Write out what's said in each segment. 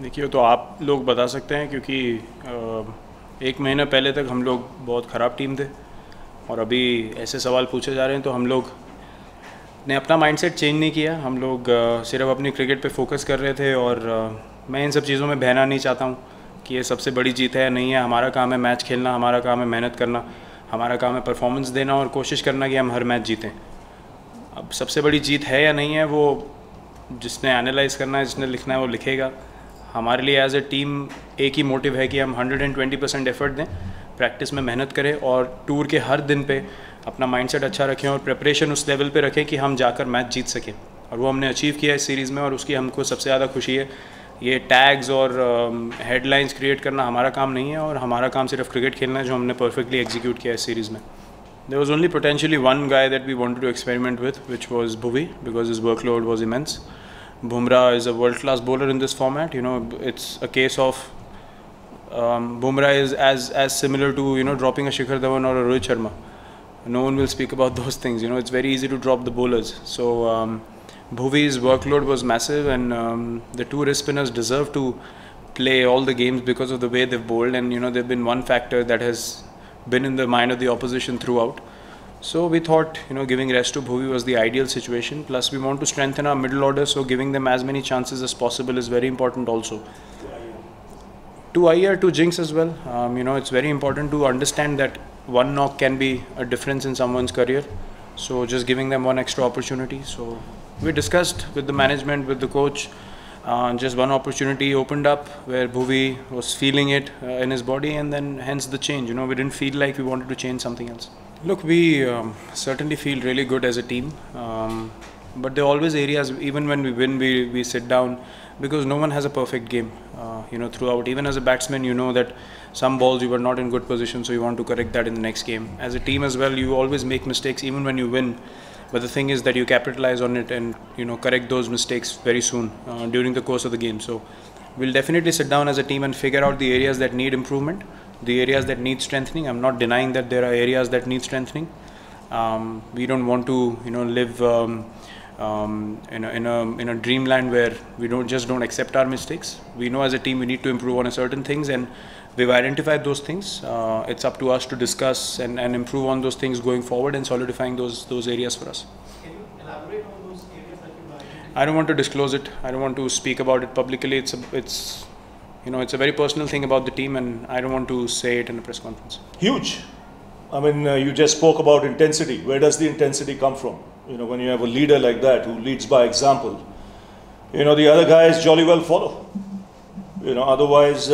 देखिए, तो आप लोग बता सकते हैं क्योंकि एक महीना पहले तक हम लोग बहुत ख़राब टीम थे और अभी ऐसे सवाल पूछे जा रहे हैं तो हम लोग ने अपना माइंडसेट चेंज नहीं किया। हम लोग सिर्फ अपनी क्रिकेट पे फोकस कर रहे थे और मैं इन सब चीज़ों में बहना नहीं चाहता हूँ कि ये सबसे बड़ी जीत है या नहीं है। हमारा काम है मैच खेलना, हमारा काम है मेहनत करना, हमारा काम है परफॉर्मेंस देना और कोशिश करना कि हम हर मैच जीतें। अब सबसे बड़ी जीत है या नहीं है वो जिसने एनालाइज़ करना है, जिसने लिखना है वो लिखेगा। हमारे लिए एज ए टीम एक ही मोटिव है कि हम 120% एफर्ट दें, प्रैक्टिस में मेहनत करें और टूर के हर दिन पे अपना माइंडसेट अच्छा रखें और प्रिपरेशन उस लेवल पे रखें कि हम जाकर मैच जीत सकें। और वो हमने अचीव किया इस सीरीज़ में और उसकी हमको सबसे ज़्यादा खुशी है। ये टैग्स और हेडलाइंस क्रिएट करना हमारा काम नहीं है और हमारा काम सिर्फ क्रिकेट खेलना है, जो हमने परफेक्टली एग्जीक्यूट किया इस सीरीज़ में। There was only potentially one guy that we wanted to experiment with, which was Bhuvi, because his workload was immense. Bumrah is a world-class bowler in this format. You know, it's a case of Bumrah is as similar to dropping a Shikhar Dhawan or a Rohit Sharma. No one will speak about those things. You know, it's very easy to drop the bowlers. So Bhuvi's workload was massive, and the two wrist spinners deserve to play all the games because of the way they've bowled. And they've been one factor that has been in the mind of the opposition throughout. So we thought, giving rest to Bhuvi was the ideal situation. Plus, we want to strengthen our middle order, so giving them as many chances as possible is very important also. To Iyer, to Jinx as well. It's very important to understand that one knock can be a difference in someone's career. So just giving them one extra opportunity. So we discussed with the management, with the coach. Just one opportunity opened up where Bhuvi was feeling it in his body, and then hence the change. We didn't feel like we wanted to change something else. Look, we certainly feel really good as a team, but there are always areas, even when we win, we sit down because no one has a perfect game, throughout. Even as a batsman, you know that some balls you were not in good position, so you want to correct that in the next game. As a team as well, you always make mistakes even when you win. But the thing is that you capitalize on it and correct those mistakes very soon during the course of the game. So we'll definitely sit down as a team and figure out the areas that need improvement, the areas that need strengthening. I'm not denying that there are areas that need strengthening. We don't want to live in a dreamland where we don't accept our mistakes. We know as a team we need to improve on certain things, and we've identified those things. It's up to us to discuss and improve on those things going forward and solidifying those areas for us. Can you elaborate on those areas that you've identified? I don't want to disclose it. I don't want to speak about it publicly. It's a very personal thing about the team, and I don't want to say it in a press conference. Huge. I mean, you just spoke about intensity. Where does the intensity come from? When you have a leader like that who leads by example, the other guys jolly well follow. Otherwise,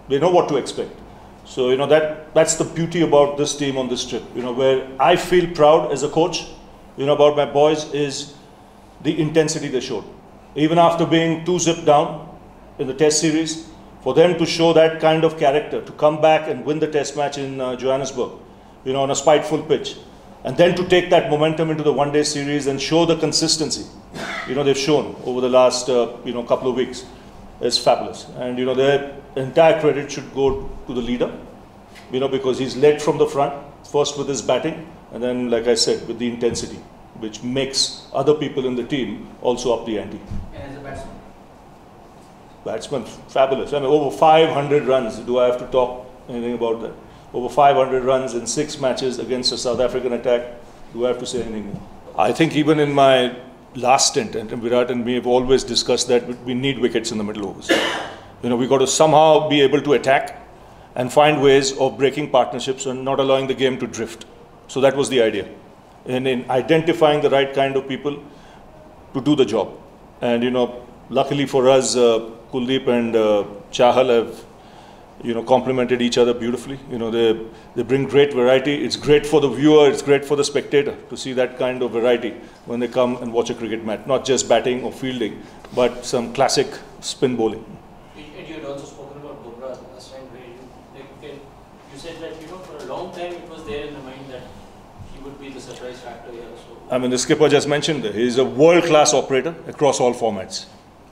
they know what to expect. So, that's the beauty about this team on this trip. Where I feel proud as a coach, about my boys is the intensity they showed. Even after being 2-0 down in the test series, for them to show that kind of character, to come back and win the test match in Johannesburg, on a spiteful pitch, and then to take that momentum into the one-day series and show the consistency, they've shown over the last, couple of weeks, is fabulous. And, their entire credit should go to the leader, because he's led from the front, first with his batting, and then, like I said, with the intensity, which makes other people in the team also up the ante. And as a batsman? Batsman, fabulous. I mean, over 500 runs. Do I have to talk anything about that? Over 500 runs in 6 matches against a South African attack. Do I have to say anything more? I think even in my last stint, and Virat and me have always discussed that we need wickets in the middle overs. We've got to somehow be able to attack and find ways of breaking partnerships and not allowing the game to drift. So that was the idea. And in identifying the right kind of people to do the job. And, luckily for us, Kuldeep and Chahal have complemented each other beautifully. They bring great variety. It's great for the viewer, it's great for the spectator to see that kind of variety when they come and watch a cricket match. Not just batting or fielding, but some classic spin bowling. And you had also spoken about Bumrah last time, where you said that for a long time it was there in the mind that he would be the surprise factor here. So I mean, the skipper just mentioned that he's a world-class operator across all formats.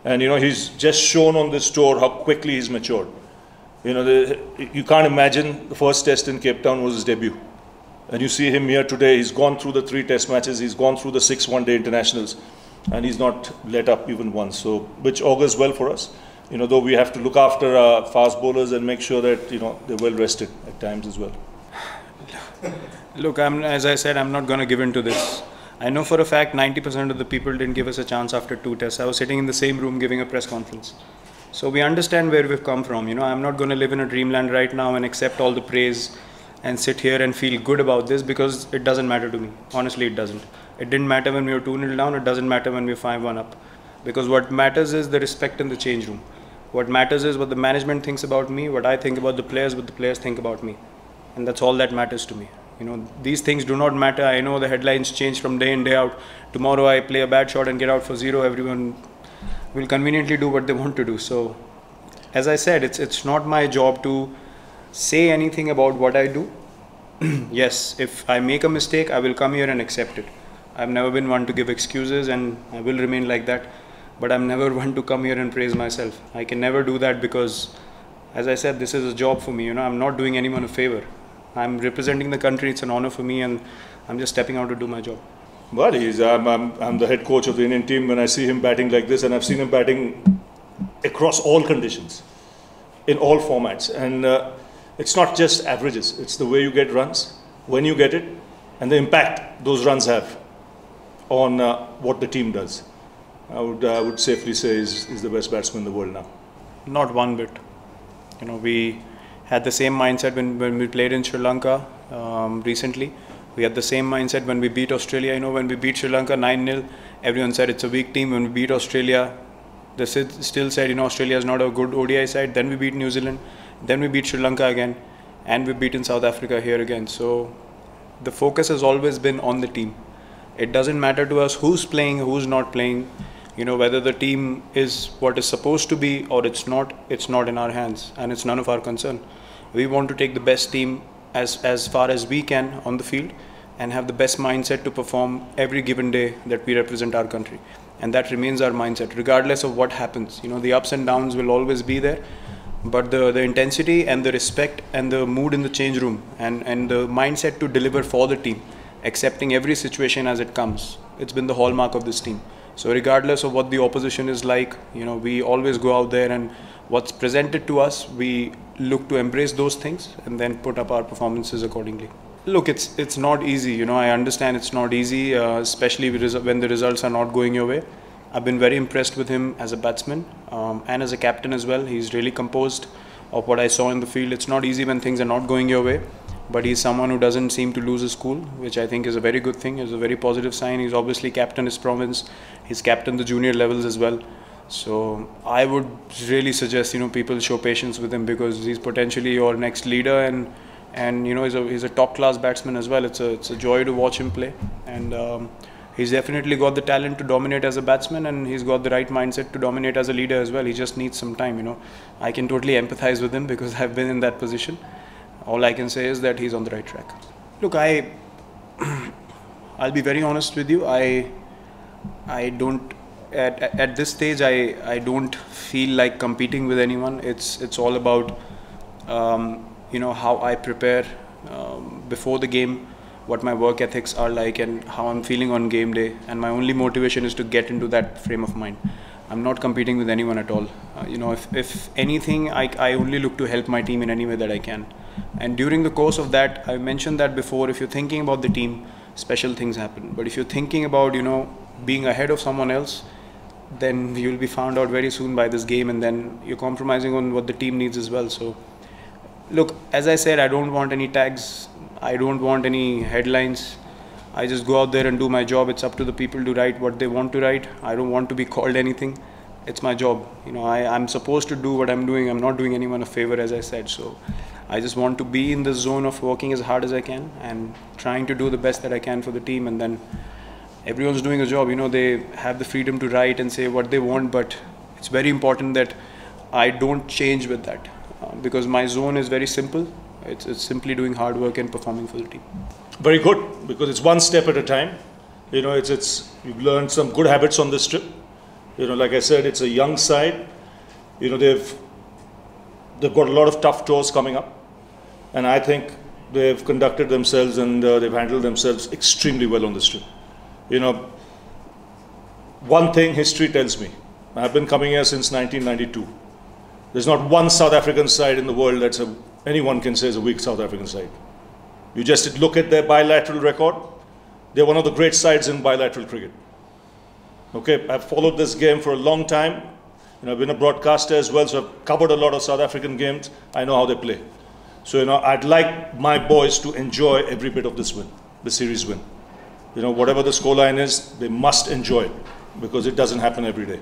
And he's just shown on this tour how quickly he's matured. You can't imagine the first test in Cape Town was his debut. And you see him here today, he's gone through the 3 test matches, he's gone through the 6 one-day internationals, and he's not let up even once, so which augurs well for us. though we have to look after our fast bowlers and make sure that, they're well rested at times as well. Look, as I said, I'm not going to give in to this. I know for a fact 90% of the people didn't give us a chance after 2 tests. I was sitting in the same room giving a press conference. So we understand where we've come from. I'm not going to live in a dreamland right now and accept all the praise and sit here and feel good about this, because it doesn't matter to me. Honestly, it doesn't. It didn't matter when we were 2-0 down. It doesn't matter when we're 5-1 up. Because what matters is the respect in the change room. What matters is what the management thinks about me, what I think about the players, what the players think about me. And that's all that matters to me. These things do not matter. I know the headlines change from day in, day out. Tomorrow I play a bad shot and get out for 0. Everyone will conveniently do what they want to do. So, as I said, it's not my job to say anything about what I do. Yes, if I make a mistake, I will come here and accept it. I've never been one to give excuses, and I will remain like that. But I'm never one to come here and praise myself. I can never do that because, as I said, this is a job for me. I'm not doing anyone a favor. I'm representing the country. It's an honor for me, and I'm just stepping out to do my job. Well, I'm the head coach of the Indian team. When I see him batting like this, and I've seen him batting across all conditions, in all formats, and it's not just averages. It's the way you get runs, when you get it, and the impact those runs have on what the team does. I would safely say is the best batsman in the world now. Not one bit. We had the same mindset when we played in Sri Lanka recently. We had the same mindset when we beat Australia. When we beat Sri Lanka 9-0, everyone said it's a weak team. When we beat Australia, they still said, Australia is not a good ODI side. Then we beat New Zealand. Then we beat Sri Lanka again. And we beat in South Africa here again. So the focus has always been on the team. It doesn't matter to us who's playing, who's not playing. Whether the team is what is supposed to be or it's not in our hands, and it's none of our concern. We want to take the best team as far as we can on the field and have the best mindset to perform every given day that we represent our country. And that remains our mindset, regardless of what happens. The ups and downs will always be there, but the intensity and the respect and the mood in the change room and the mindset to deliver for the team, accepting every situation as it comes, it's been the hallmark of this team. So regardless of what the opposition is like, we always go out there, and what's presented to us, we look to embrace those things and then put up our performances accordingly. Look, it's not easy. I understand it's not easy, especially when the results are not going your way. I've been very impressed with him as a batsman and as a captain as well. He's really composed of what I saw in the field. It's not easy when things are not going your way. But he's someone who doesn't seem to lose his cool, which I think is a very good thing. It's a very positive sign. He's obviously captained his province. He's captained the junior levels as well. So I would really suggest people show patience with him, because he's potentially your next leader, and he's a top class batsman as well. It's a joy to watch him play, and he's definitely got the talent to dominate as a batsman, and he's got the right mindset to dominate as a leader as well. He just needs some time. I can totally empathize with him because I've been in that position. All I can say is that he's on the right track. Look, I'll be very honest with you. I don't at this stage. I don't feel like competing with anyone. It's all about how I prepare before the game, what my work ethics are like, and how I'm feeling on game day. And my only motivation is to get into that frame of mind. I'm not competing with anyone at all. If anything, I only look to help my team in any way that I can. And during the course of that, I mentioned that before, if you're thinking about the team, special things happen. But if you're thinking about, being ahead of someone else, then you'll be found out very soon by this game, and then you're compromising on what the team needs as well. So, look, as I said, I don't want any tags. I don't want any headlines. I just go out there and do my job. It's up to the people to write what they want to write. I don't want to be called anything. It's my job. I'm supposed to do what I'm doing. I'm not doing anyone a favor, as I said. So I just want to be in the zone of working as hard as I can and trying to do the best that I can for the team. And then everyone's doing a job. They have the freedom to write and say what they want, but it's very important that I don't change with that, because my zone is very simple. It's simply doing hard work and performing for the team. Very good, because it's one step at a time. You've learned some good habits on this trip. Like I said, it's a young side. They've got a lot of tough tours coming up, and I think they've conducted themselves and they've handled themselves extremely well on this trip. One thing history tells me, I've been coming here since 1992. There's not one South African side in the world that's anyone can say is a weak South African side. You just look at their bilateral record. They're one of the great sides in bilateral cricket. Okay, I've followed this game for a long time. I've been a broadcaster as well, so I've covered a lot of South African games. I know how they play. So, I'd like my boys to enjoy every bit of this win, the series win. Whatever the scoreline is, they must enjoy it because it doesn't happen every day.